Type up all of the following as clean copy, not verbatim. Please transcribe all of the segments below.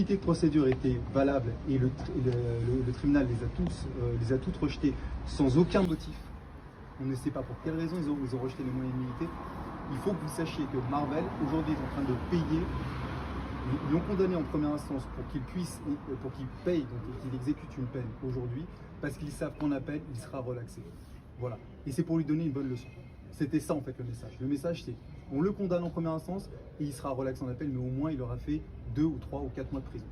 de procédure était valable et le tribunal les a toutes rejetées sans aucun motif. On ne sait pas pour quelle raison ils ont rejeté les moyens militaires. Il faut que vous sachiez que Marvel aujourd'hui est en train de payer. Ils l'ont condamné en première instance pour qu'il paye, donc qu'il exécute une peine aujourd'hui, parce qu'ils savent qu'en appel, il sera relaxé. Voilà. Et c'est pour lui donner une bonne leçon. C'était ça en fait le message. Le message c'est, on le condamne en première instance et il sera relaxé en appel, mais au moins il aura fait 2 ou 3 ou 4 mois de prison.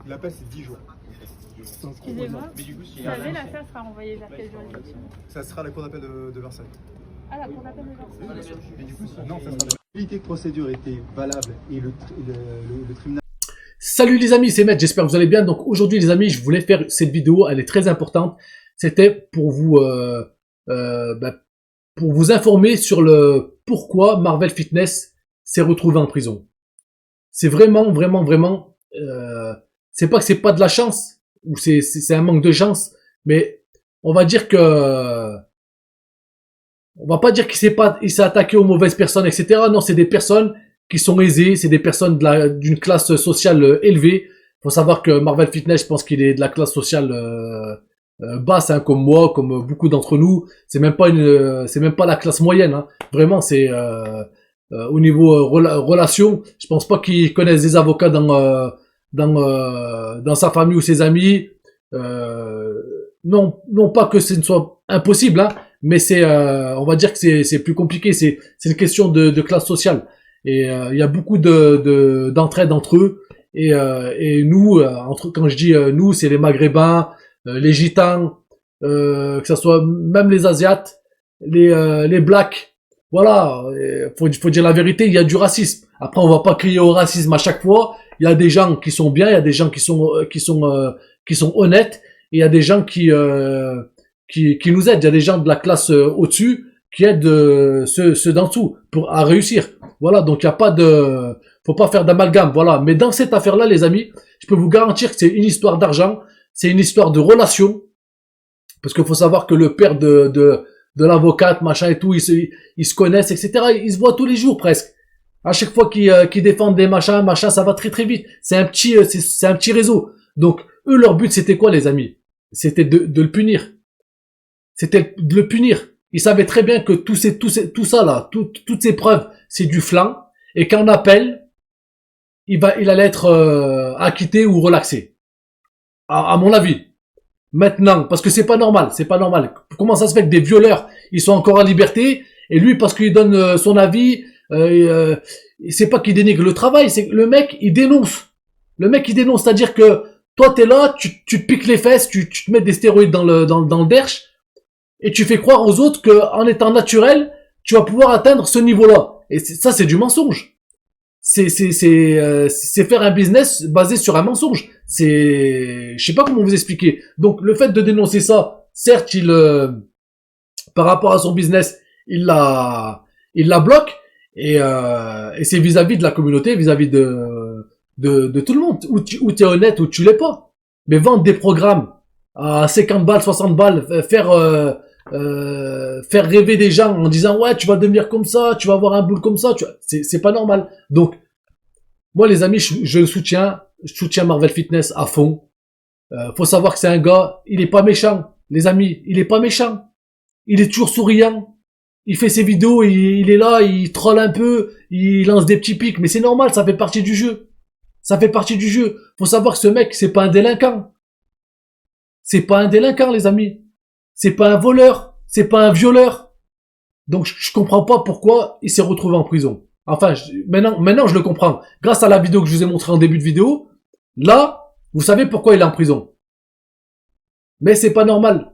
L'appel c'est 10 jours. Excusez-moi, vous savez, l'affaire sera renvoyée vers quelle juridiction? Ça sera la cour d'appel de Versailles. Ah, la cour d'appel de Versailles. Et du coup, non, ça sera... La de procédure était valable et le tribunal... Salut les amis, c'est Maître, j'espère que vous allez bien. Donc aujourd'hui les amis, je voulais faire cette vidéo, elle est très importante. C'était pour vous informer sur le pourquoi Marvel Fitness s'est retrouvé en prison. C'est vraiment, c'est pas que c'est pas de la chance, ou c'est un manque de chance, mais on va dire que, on va pas dire qu'il s'est attaqué aux mauvaises personnes, etc. Non, c'est des personnes qui sont aisées, c'est des personnes d'une classe sociale élevée. Faut savoir que Marvel Fitness, je pense qu'il est de la classe sociale basse, hein, comme moi, comme beaucoup d'entre nous. C'est même pas la classe moyenne, hein. Vraiment, c'est au niveau relation. Je pense pas qu'ils connaissent des avocats dans sa famille ou ses amis. Non pas que ce ne soit impossible, hein, mais on va dire que c'est plus compliqué. C'est une question de classe sociale. Et il y a beaucoup d'entraide entre eux. Et nous, quand je dis nous, c'est les Maghrébins, les Gitans, que ce soit même les Asiates, les Blacks. Voilà, faut dire la vérité, il y a du racisme. Après, on va pas crier au racisme à chaque fois. Il y a des gens qui sont bien, il y a des gens qui sont honnêtes, et il y a des gens qui nous aident. Il y a des gens de la classe au-dessus qui aident ceux d'en dessous à réussir. Voilà, donc il y a pas faut pas faire d'amalgame, voilà. Mais dans cette affaire-là, les amis, je peux vous garantir que c'est une histoire d'argent, c'est une histoire de relation, parce qu'il faut savoir que le père de l'avocate, machin et tout, ils se connaissent, etc. Ils se voient tous les jours presque. À chaque fois qu'ils défendent des machins, ça va très très vite. C'est un petit réseau. Donc eux, leur but c'était quoi, les amis? C'était de le punir. C'était de le punir. Ils savaient très bien que tout ça là, toutes ces preuves, c'est du flan, et qu'en appel, il allait être acquitté ou relaxé. À mon avis. Maintenant, parce que c'est pas normal. Comment ça se fait que des violeurs, ils sont encore en liberté, et lui, parce qu'il donne son avis, c'est pas qu'il dénigre le travail, c'est que le mec, il dénonce. C'est-à-dire que toi, t'es là, tu te piques les fesses, tu te mets des stéroïdes dans le derche, et tu fais croire aux autres que en étant naturel, tu vas pouvoir atteindre ce niveau-là. Et ça, c'est du mensonge. C'est faire un business basé sur un mensonge. Je sais pas comment vous expliquer. Donc, le fait de dénoncer ça, certes, par rapport à son business, il la bloque, et c'est vis-à-vis de la communauté, vis-à-vis de tout le monde. Ou t'es honnête, ou tu l'es pas. Mais vendre des programmes à 50 balles, 60 balles, faire rêver des gens en disant ouais, tu vas devenir comme ça, tu vas avoir un boule comme ça, c'est pas normal. Donc moi les amis, je soutiens Marvel Fitness à fond. Faut savoir que c'est un gars, il est pas méchant, les amis, il est pas méchant. Il est toujours souriant. Il fait ses vidéos, il est là, il troll un peu, il lance des petits pics, mais c'est normal, ça fait partie du jeu. Faut savoir que ce mec, c'est pas un délinquant. Les amis. C'est pas un voleur. C'est pas un violeur. Donc, je comprends pas pourquoi il s'est retrouvé en prison. Enfin, maintenant, je le comprends. Grâce à la vidéo que je vous ai montrée en début de vidéo, là, vous savez pourquoi il est en prison. Mais c'est pas normal.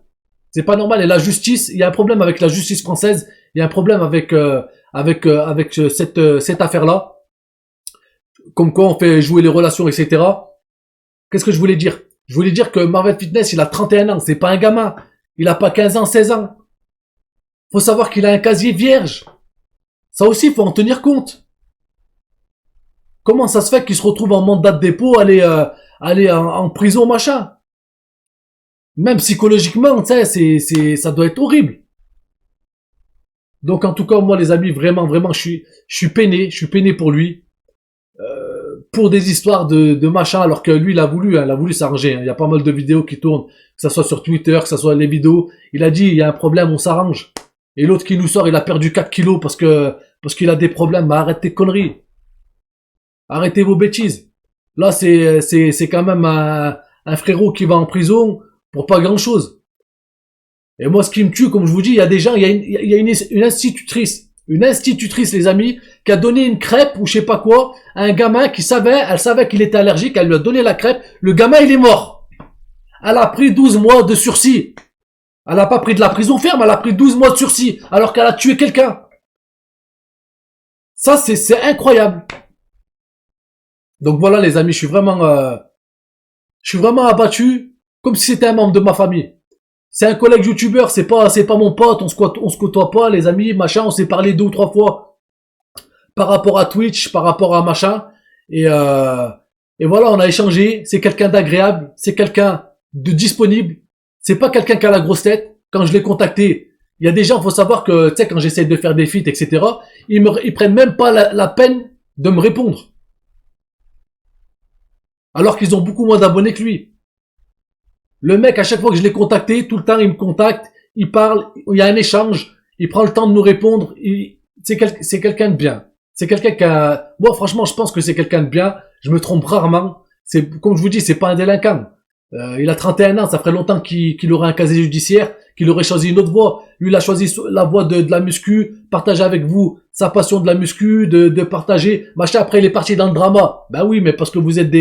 Et la justice, il y a un problème avec la justice française. Il y a un problème avec cette affaire-là. Comme quoi on fait jouer les relations, etc. Qu'est-ce que je voulais dire? Je voulais dire que Marvel Fitness, il a 31 ans, c'est pas un gamin. Il a pas 15 ans, 16 ans. Faut savoir qu'il a un casier vierge. Ça aussi, il faut en tenir compte. Comment ça se fait qu'il se retrouve en mandat de dépôt, aller en prison, machin? Même psychologiquement, tu sais, ça doit être horrible. Donc en tout cas, moi les amis, vraiment, je suis peiné pour lui, pour des histoires de machin, alors que lui il a voulu s'arranger. Il y a pas mal de vidéos qui tournent, que ça soit sur Twitter, que ça soit les vidéos. Il a dit, il y a un problème, on s'arrange. Et l'autre qui nous sort, il a perdu 4 kilos parce qu'il a des problèmes. Mais arrête tes conneries, arrêtez vos bêtises. Là c'est quand même un frérot qui va en prison pour pas grand chose. Et moi, ce qui me tue, comme je vous dis, il y a des gens, il y a une institutrice, les amis, qui a donné une crêpe ou je sais pas quoi à un gamin elle savait qu'il était allergique, elle lui a donné la crêpe, le gamin, il est mort. Elle a pris 12 mois de sursis. Elle a pas pris de la prison ferme, elle a pris 12 mois de sursis, alors qu'elle a tué quelqu'un. Ça, c'est incroyable. Donc voilà, les amis, je suis vraiment abattu, comme si c'était un membre de ma famille. C'est un collègue youtubeur, c'est pas mon pote, on se côtoie pas, les amis, machin, on s'est parlé 2 ou 3 fois par rapport à Twitch, par rapport à machin, et voilà, on a échangé, c'est quelqu'un d'agréable, c'est quelqu'un de disponible, c'est pas quelqu'un qui a la grosse tête. Quand je l'ai contacté, il y a des gens, faut savoir que, tu sais, quand j'essaie de faire des feats, etc., ils prennent même pas la peine de me répondre. Alors qu'ils ont beaucoup moins d'abonnés que lui. Le mec, à chaque fois que je l'ai contacté, tout le temps, il me contacte, il parle, il y a un échange, il prend le temps de nous répondre, c'est quelqu'un de bien. C'est quelqu'un qui a, moi, franchement, je pense que c'est quelqu'un de bien, je me trompe rarement, comme je vous dis, c'est pas un délinquant. Il a 31 ans, ça ferait longtemps qu'il aurait un casier judiciaire, qu'il aurait choisi une autre voie. Lui, il a choisi la voie de la muscu, partager avec vous sa passion de la muscu, de partager, machin. Après, il est parti dans le drama. Ben oui, mais parce que vous êtes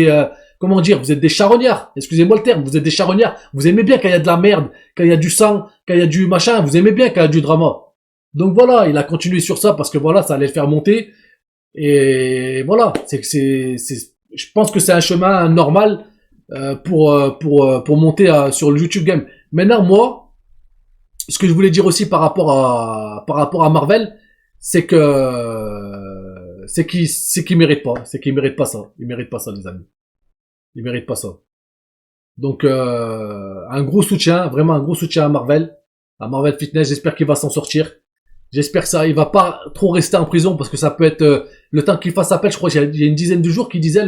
vous êtes des charognards. Excusez-moi le terme, vous êtes des charognards. Vous aimez bien quand il y a de la merde, quand il y a du sang, quand il y a du machin, vous aimez bien quand il y a du drama. Donc voilà, il a continué sur ça parce que voilà, ça allait le faire monter. Et voilà, je pense que c'est un chemin normal pour monter sur le YouTube Game. Maintenant, moi, ce que je voulais dire aussi par rapport à Marvel, c'est qu'il mérite pas, ça. Il mérite pas ça, les amis. Il mérite pas ça. Donc un gros soutien, vraiment un gros soutien à Marvel Fitness. J'espère qu'il va s'en sortir. J'espère que il va pas trop rester en prison parce que ça peut être le temps qu'il fasse appel. Je crois qu'il y a une dizaine de jours qu'il disait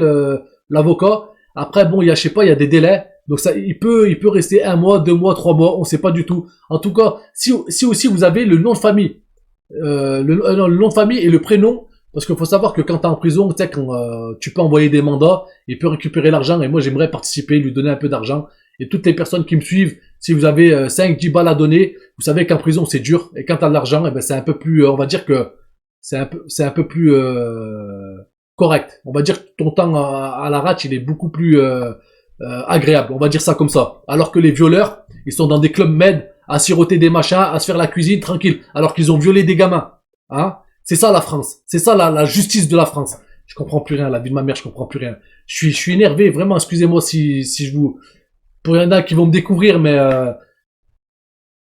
l'avocat. Après bon, il y a a des délais. Donc ça, il peut rester 1 mois, 2 mois, 3 mois, on sait pas du tout. En tout cas, si aussi vous avez le nom de famille, le nom de famille et le prénom. Parce qu'il faut savoir que quand t'es en prison, tu sais, quand tu peux envoyer des mandats, il peut récupérer l'argent, et moi j'aimerais participer, lui donner un peu d'argent. Et toutes les personnes qui me suivent, si vous avez 5-10 balles à donner, vous savez qu'en prison c'est dur, et quand t'as de l'argent, eh ben c'est un peu plus, on va dire que c'est un peu plus correct. On va dire que ton temps à la rate, il est beaucoup plus agréable, on va dire ça comme ça. Alors que les violeurs, ils sont dans des clubs med, à siroter des machins, à se faire la cuisine tranquille, alors qu'ils ont violé des gamins, hein. C'est ça la France. C'est ça la justice de la France. Je comprends plus rien. La vie de ma mère, je comprends plus rien. Je suis énervé. Vraiment, excusez-moi si je vous... Pour il y en a qui vont me découvrir, mais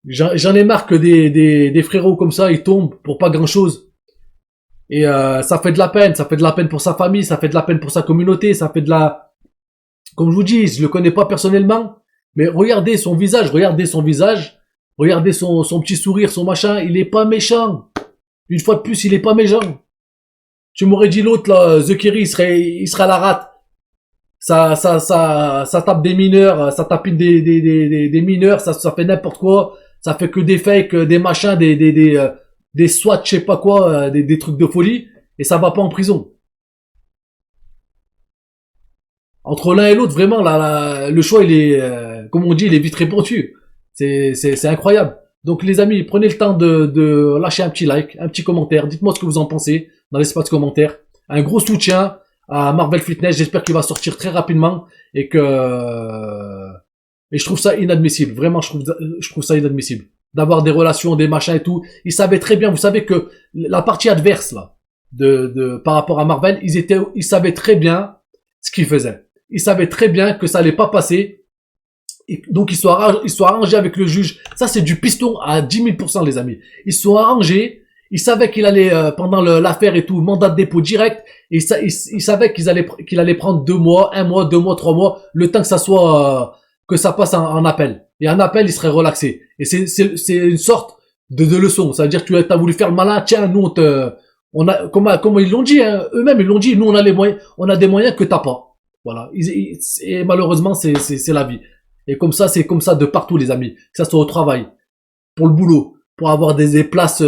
j'en ai marre que des frérots comme ça, ils tombent pour pas grand-chose. Et ça fait de la peine. Ça fait de la peine pour sa famille. Ça fait de la peine pour sa communauté. Ça fait de la... Comme je vous dis, je le connais pas personnellement. Mais regardez son visage. Regardez son petit sourire, son machin. Il est pas méchant. Une fois de plus, il est pas méchant. Tu m'aurais dit l'autre, là, The Kerry, il serait à la rate. Ça tape des mineurs, ça tapine des mineurs, ça fait n'importe quoi. Ça fait que des fakes, des machins, des SWAT, je sais pas quoi, des trucs de folie. Et ça va pas en prison. Entre l'un et l'autre, vraiment, le choix, il est, comme on dit, il est vite répondu. C'est incroyable. Donc les amis, prenez le temps de lâcher un petit like, un petit commentaire. Dites-moi ce que vous en pensez dans l'espace commentaire. Un gros soutien à Marvel Fitness. J'espère qu'il va sortir très rapidement et je trouve ça inadmissible. Vraiment, je trouve ça inadmissible d'avoir des relations, des machins et tout. Ils savaient très bien. Vous savez que la partie adverse là, par rapport à Marvel, ils savaient très bien ce qu'ils faisaient. Ils savaient très bien que ça allait pas passer. Donc ils sont arrangés avec le juge. Ça c'est du piston à 10 000%, les amis. Ils sont arrangés. Ils savaient qu'il allait pendant l'affaire et tout, mandat de dépôt direct. Et ils savaient qu'il allait prendre 2 mois, 1 mois, 2 mois, 3 mois, le temps que ça soit que ça passe en appel. Et en appel, il serait relaxé. Et c'est une sorte de leçons. Ça veut dire que tu as voulu faire le malin, tiens, nous on a, comme ils l'ont dit, hein, eux-mêmes ils l'ont dit, nous on a les moyens, on a des moyens que t'as pas. Voilà. Et malheureusement c'est la vie. Et comme ça, c'est comme ça de partout les amis. Que ça soit au travail, pour le boulot, pour avoir des places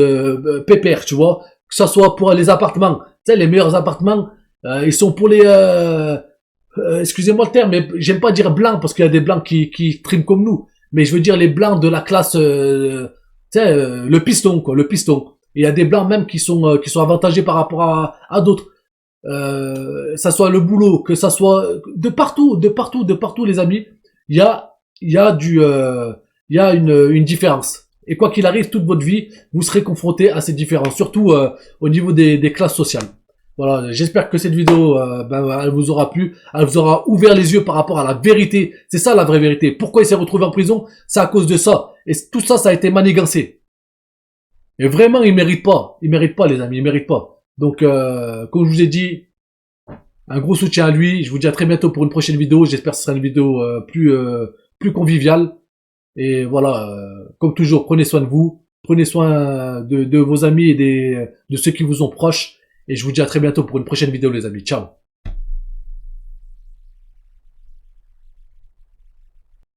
pépères, tu vois. Que ça soit pour les appartements. Tu sais, les meilleurs appartements, ils sont pour les excusez-moi le terme, mais j'aime pas dire blancs parce qu'il y a des blancs qui triment comme nous. Mais je veux dire les blancs de la classe, tu sais, le piston, quoi, le piston. Et il y a des blancs même qui sont avantagés par rapport à d'autres. Ça soit le boulot, que ça soit de partout, les amis. Il y a une différence. Et quoi qu'il arrive, toute votre vie, vous serez confronté à ces différences, surtout au niveau des classes sociales. Voilà, j'espère que cette vidéo, elle vous aura plu, elle vous aura ouvert les yeux par rapport à la vérité. C'est ça la vraie vérité. Pourquoi il s'est retrouvé en prison? C'est à cause de ça. Et tout ça, ça a été manigancé. Et vraiment, il mérite pas, les amis, il mérite pas. Donc, comme je vous ai dit, un gros soutien à lui. Je vous dis à très bientôt pour une prochaine vidéo. J'espère que ce sera une vidéo plus conviviale. Et voilà, comme toujours, prenez soin de vous, prenez soin de vos amis et de ceux qui vous sont proches. Et je vous dis à très bientôt pour une prochaine vidéo les amis. Ciao.